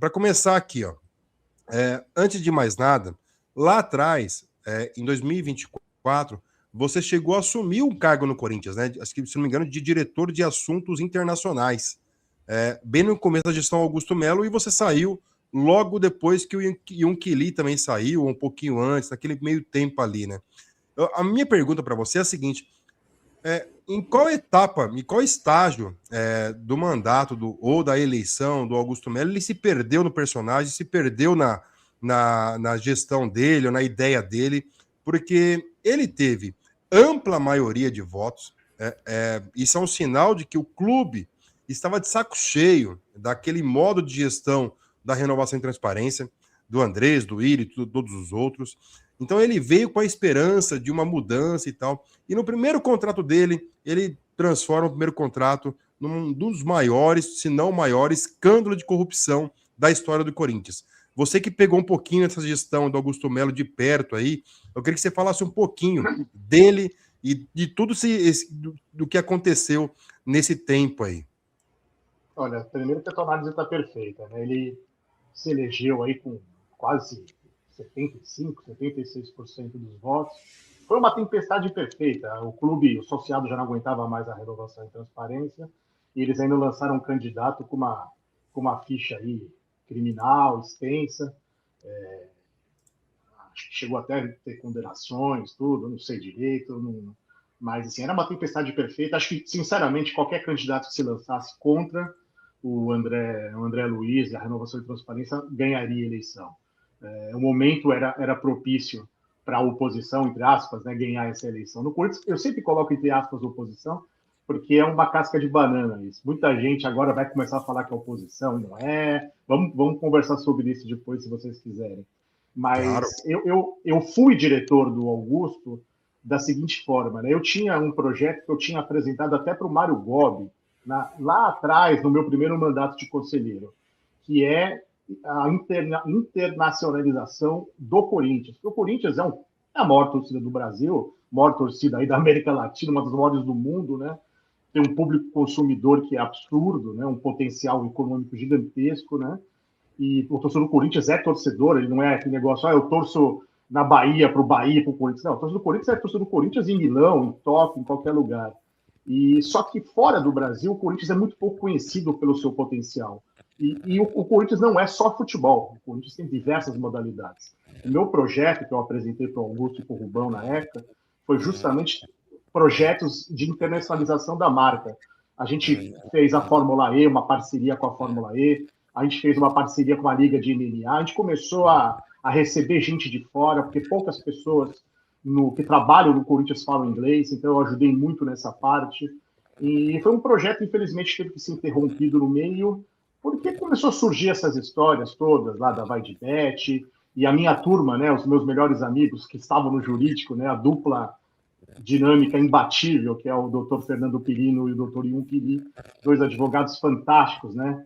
para começar aqui, ó, antes de mais nada, lá atrás, em 2024, você chegou a assumir um cargo no Corinthians, né? Acho que, se não me engano, de diretor de assuntos internacionais. Bem no começo da gestão Augusto Melo, e você saiu logo depois que o Yunquili também saiu, um pouquinho antes, naquele meio tempo ali, né? A minha pergunta para você é a seguinte: em qual etapa, em qual estágio do mandato ou da eleição do Augusto Melo ele se perdeu no personagem, se perdeu na gestão dele, ou na ideia dele, porque ele teve ampla maioria de votos, isso é um sinal de que o clube estava de saco cheio daquele modo de gestão da renovação e transparência, do Andrés, do Iri, todos os outros. Então ele veio com a esperança de uma mudança e tal. E no primeiro contrato dele, ele transforma o primeiro contrato num dos maiores, se não o maior, escândalo de corrupção da história do Corinthians. Você que pegou um pouquinho essa gestão do Augusto Melo de perto aí, eu queria que você falasse um pouquinho dele e de tudo do que aconteceu nesse tempo aí. Olha, primeiro que a tua análise está perfeita, né? Ele se elegeu aí com quase 75%, 76% dos votos. Foi uma tempestade perfeita. O clube, o associado já não aguentava mais a renovação e transparência, e eles ainda lançaram um candidato com uma ficha aí criminal, extensa. Acho que chegou até a ter condenações, tudo, não sei direito, mas assim, era uma tempestade perfeita. Acho que, sinceramente, qualquer candidato que se lançasse contra o André Luiz e a renovação e transparência ganharia a eleição. O momento era propício para a oposição, entre aspas, né, ganhar essa eleição. No Corinthians, eu sempre coloco entre aspas oposição, porque é uma casca de banana isso. Muita gente agora vai começar a falar que é oposição, não é. Vamos conversar sobre isso depois, se vocês quiserem. Mas claro. eu fui diretor do Augusto da seguinte forma, né? Eu tinha um projeto que eu tinha apresentado até para o Mário Gobi, lá atrás, no meu primeiro mandato de conselheiro, que é a internacionalização do Corinthians. Porque o Corinthians é a maior torcida do Brasil, maior torcida aí da América Latina, uma das maiores do mundo, né? Tem um público consumidor que é absurdo, né? Um potencial econômico gigantesco, né? E o torcedor do Corinthians é torcedor, ele não é aquele negócio, eu torço na Bahia para o Corinthians. Não, o torcedor do Corinthians é torcedor do Corinthians em Milão, em Tóquio, em qualquer lugar. E só que fora do Brasil, o Corinthians é muito pouco conhecido pelo seu potencial. E o Corinthians não é só futebol, o Corinthians tem diversas modalidades. O meu projeto, que eu apresentei para o Augusto e para o Rubão na época, foi justamente projetos de internacionalização da marca. A gente fez a Fórmula E, uma parceria com a Fórmula E, a gente fez uma parceria com a Liga de MMA, a gente começou a receber gente de fora, porque poucas pessoas que trabalham no Corinthians falam inglês, então eu ajudei muito nessa parte. E foi um projeto, infelizmente, que teve que ser interrompido no meio, porque começou a surgir essas histórias todas lá da Vai de Bet, e a minha turma, né, os meus melhores amigos que estavam no jurídico, né, a dupla dinâmica imbatível, que é o Dr. Fernando Pirino e o Dr. Yunquili, dois advogados fantásticos, né,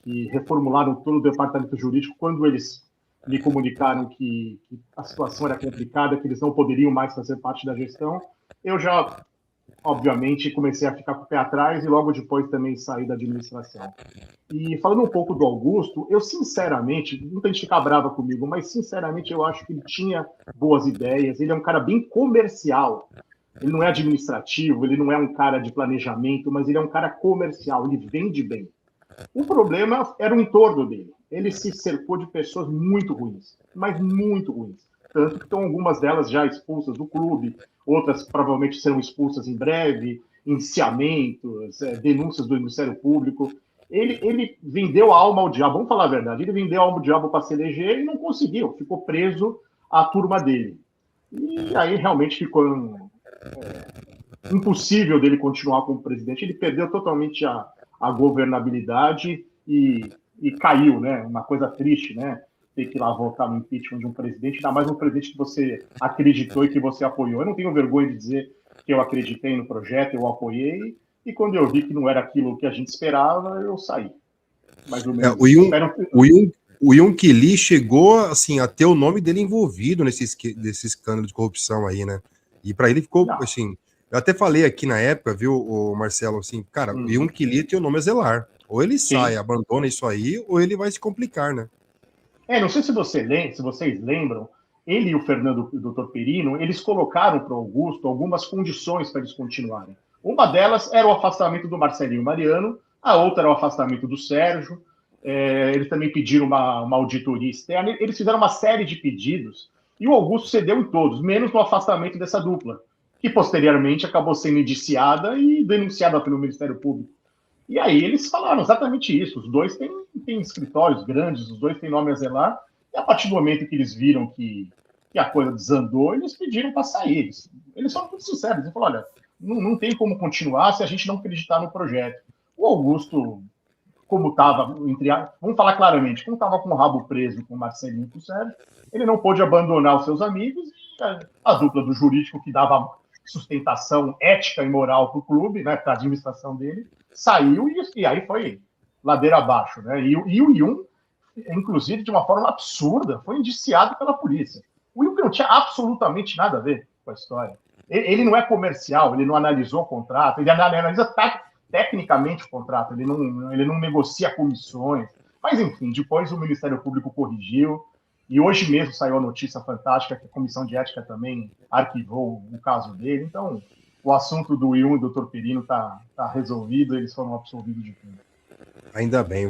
que reformularam todo o departamento jurídico quando eles me comunicaram que a situação era complicada, que eles não poderiam mais fazer parte da gestão. Eu já, obviamente, comecei a ficar com o pé atrás e logo depois também saí da administração. E falando um pouco do Augusto, eu sinceramente, muita gente fica brava comigo, mas sinceramente eu acho que ele tinha boas ideias, ele é um cara bem comercial, ele não é administrativo, ele não é um cara de planejamento, mas ele é um cara comercial, ele vende bem. O problema era o entorno dele. Ele se cercou de pessoas muito ruins, mas muito ruins. Tanto que estão algumas delas já expulsas do clube, outras provavelmente serão expulsas em breve, indiciamentos, denúncias do Ministério Público. Ele vendeu a alma ao diabo, vamos falar a verdade, ele vendeu a alma ao diabo para se eleger e não conseguiu, ficou preso à turma dele. E aí realmente ficou impossível dele continuar como presidente, ele perdeu totalmente a governabilidade e caiu, né? Uma coisa triste, né? Ter que ir lá votar no impeachment de um presidente, ainda mais um presidente que você acreditou e que você apoiou. Eu não tenho vergonha de dizer que eu acreditei no projeto, eu apoiei, e quando eu vi que não era aquilo que a gente esperava, eu saí. Mais ou menos. O Yunquili chegou assim, a ter o nome dele envolvido nesse escândalo de corrupção aí, né? E para ele ficou, assim, Eu até falei aqui na época, viu, o Marcelo, assim, cara, o Ion Quilita e o nome é Zelar. Ou ele sai, abandona isso aí, ou ele vai se complicar, né? Não sei se vocês lembram, ele e o Fernando e o Dr. Perino, eles colocaram para o Augusto algumas condições para eles continuarem. Uma delas era o afastamento do Marcelinho Mariano, a outra era o afastamento do Sérgio. Eles também pediram uma auditoria externa. Eles fizeram uma série de pedidos e o Augusto cedeu em todos, menos no afastamento dessa dupla, que posteriormente acabou sendo indiciada e denunciada pelo Ministério Público. E aí eles falaram exatamente isso. Os dois têm escritórios grandes, os dois têm nome a zelar. E a partir do momento que eles viram que a coisa desandou, eles pediram para sair. Eles foram muito sinceros. Eles falaram, olha, não tem como continuar se a gente não acreditar no projeto. O Augusto, como estava, vamos falar claramente, como estava com o rabo preso com o Marcelinho e com o Sérgio, ele não pôde abandonar os seus amigos e a dupla do jurídico que dava sustentação ética e moral para o clube, né, para a administração dele, saiu e aí foi ladeira abaixo. Né? E o Yun, inclusive, de uma forma absurda, foi indiciado pela polícia. O Yun não tinha absolutamente nada a ver com a história. Ele não é comercial, ele não analisou o contrato, ele analisa tecnicamente o contrato, ele não negocia comissões. Mas, enfim, depois o Ministério Público corrigiu, e hoje mesmo saiu a notícia fantástica que a Comissão de Ética também arquivou o caso dele. Então, o assunto do Yun e do Dr. Perino está resolvido, eles foram absolvidos de tudo. Ainda bem.